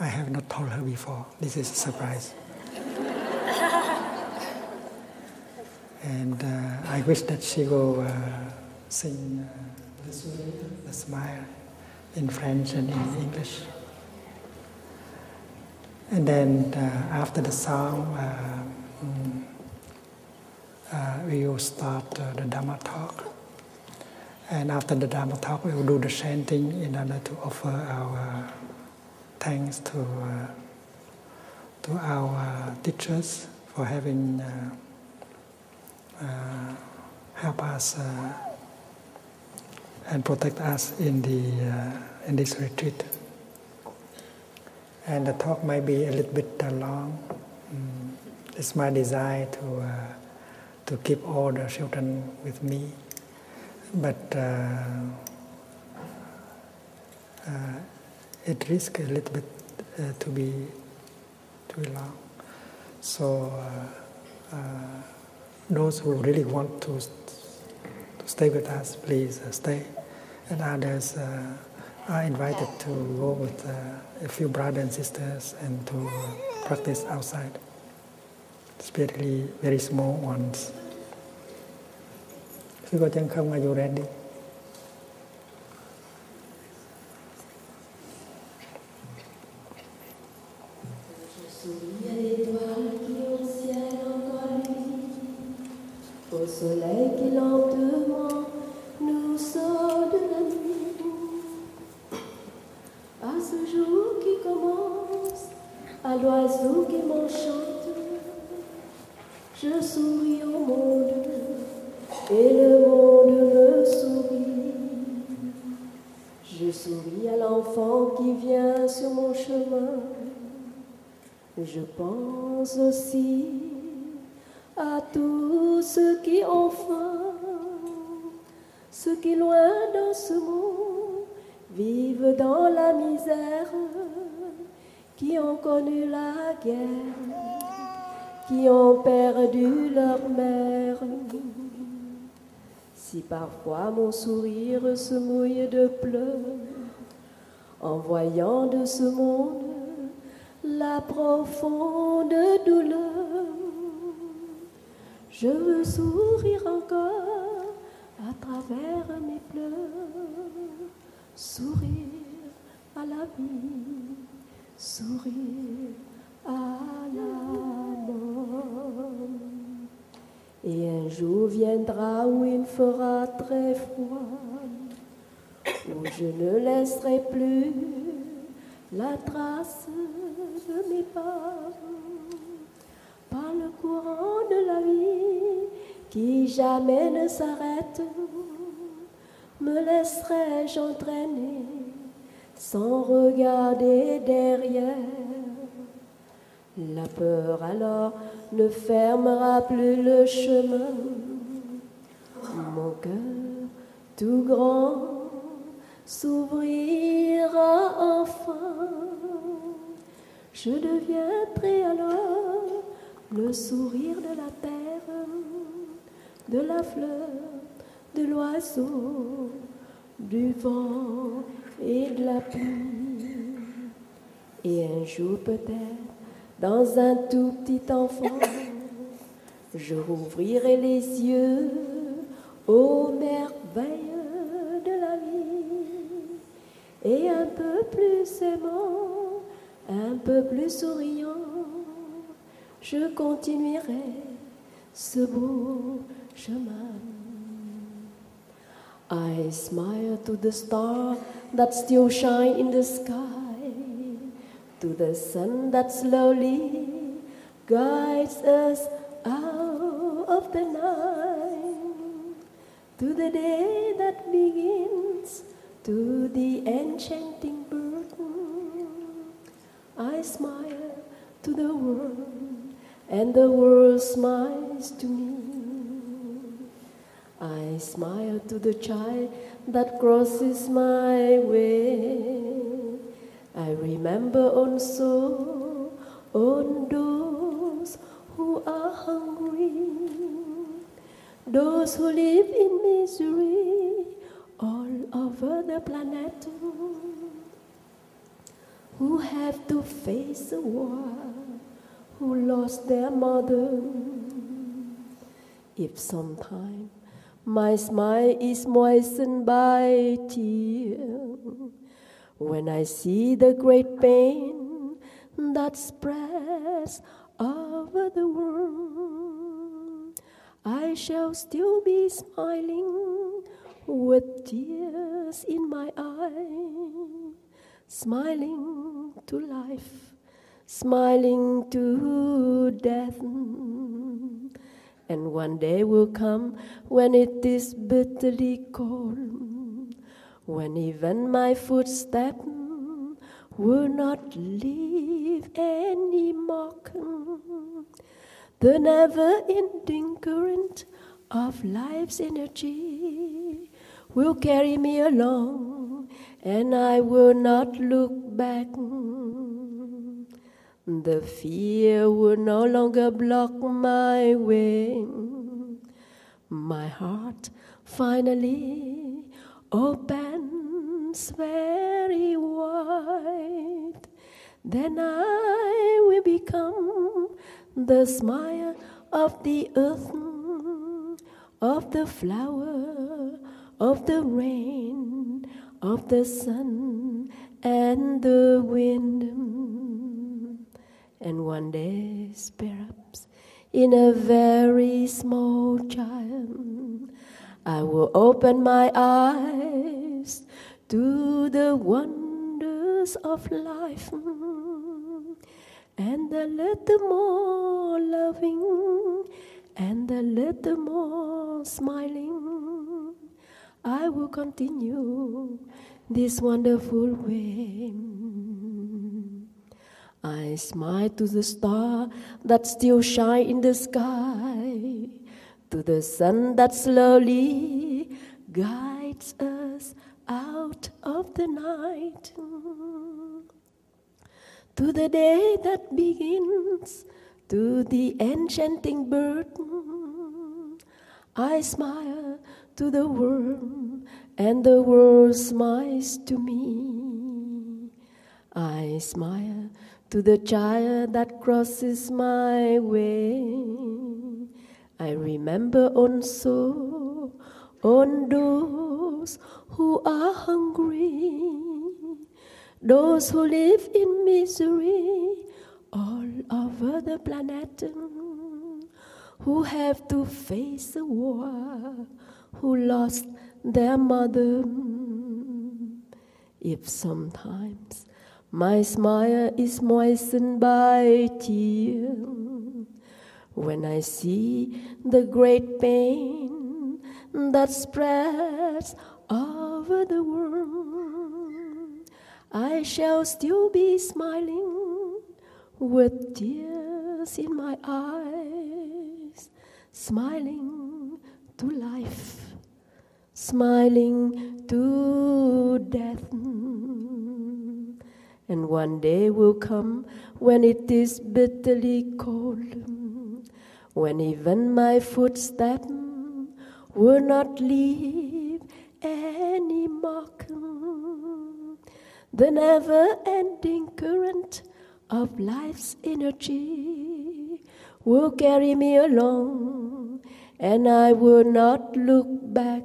I have not told her before. This is a surprise. And I wish that she will sing the smile in French and in English. And then after the song, we will start the Dhamma talk. And after the Dhamma talk, we will do the chanting in order to offer our thanks to our teachers for having helped us and protect us in this retreat. And the talk might be a little bit long. It's my desire to keep all the children with me, but it risks a little bit to be too long. So those who really want to stay with us, please stay. And others are invited to go with a few brothers and sisters and to practice outside, especially very small ones. Sư cô Chân Không, are you ready? Au soleil qui lentement nous sort de la nuit, à ce jour qui commence, à l'oiseau qui m'enchante, je souris au monde et le monde me sourit. Je souris à l'enfant qui vient sur mon chemin. Je pense aussi à tous ceux qui ont faim, ceux qui loin dans ce monde vivent dans la misère, qui ont connu la guerre, qui ont perdu leur mère. Si parfois mon sourire se mouille de pleurs, en voyant de ce monde la profonde douleur, je veux sourire encore à travers mes pleurs, sourire à la vie, sourire à la mort. Et un jour viendra où il fera très froid, où je ne laisserai plus la trace de mes pas. Par le courant de la vie qui jamais ne s'arrête, me laisserai-je entraîner sans regarder derrière. La peur alors ne fermera plus le chemin. Mon cœur tout grand s'ouvrira enfin. Je deviendrai alors le sourire de la terre, de la fleur, de l'oiseau, du vent et de la pluie. Et un jour peut-être, dans un tout petit enfant, je rouvrirai les yeux aux merveilles de la vie. Et un peu plus aimant, un peu plus souriant, je continuerai ce beau chemin. I smile to the star that still shine in the sky, to the sun that slowly guides us out of the night, to the day that begins, to the enchanting bird. I smile to the world, and the world smiles to me. I smile to the child that crosses my way. I remember also on those who are hungry, those who live in misery all over the planet. who have to face a war, who lost their mother. If sometime my smile is moistened by tears, when I see the great pain that spreads over the world, I shall still be smiling with tears in my eyes, smiling to life, smiling to death. And one day will come when it is bitterly cold, when even my footstep will not leave any mark. The never-ending current of life's energy will carry me along, and I will not look back. The fear will no longer block my way. My heart finally opens very wide. Then I will become the smile of the earth, of the flower, of the rain, of the sun and the wind. And one day, perhaps, in a very small child, I will open my eyes to the wonders of life, and a little more loving, and a little more smiling, I will continue this wonderful way. I smile to the star that still shine in the sky, to the sun that slowly guides us out of the night, to the day that begins, to the enchanting bird. I smile to the world, and the world smiles to me. I smile to the child that crosses my way. I remember also on those who are hungry, those who live in misery all over the planet, who have to face a war, who lost their mother. If sometimes my smile is moistened by tears, when I see the great pain that spreads over the world, I shall still be smiling with tears in my eyes, smiling to life, smiling to death. And one day will come when it is bitterly cold, when even my footstep will not leave any mark. The never-ending current of life's energy will carry me along, and I will not look back.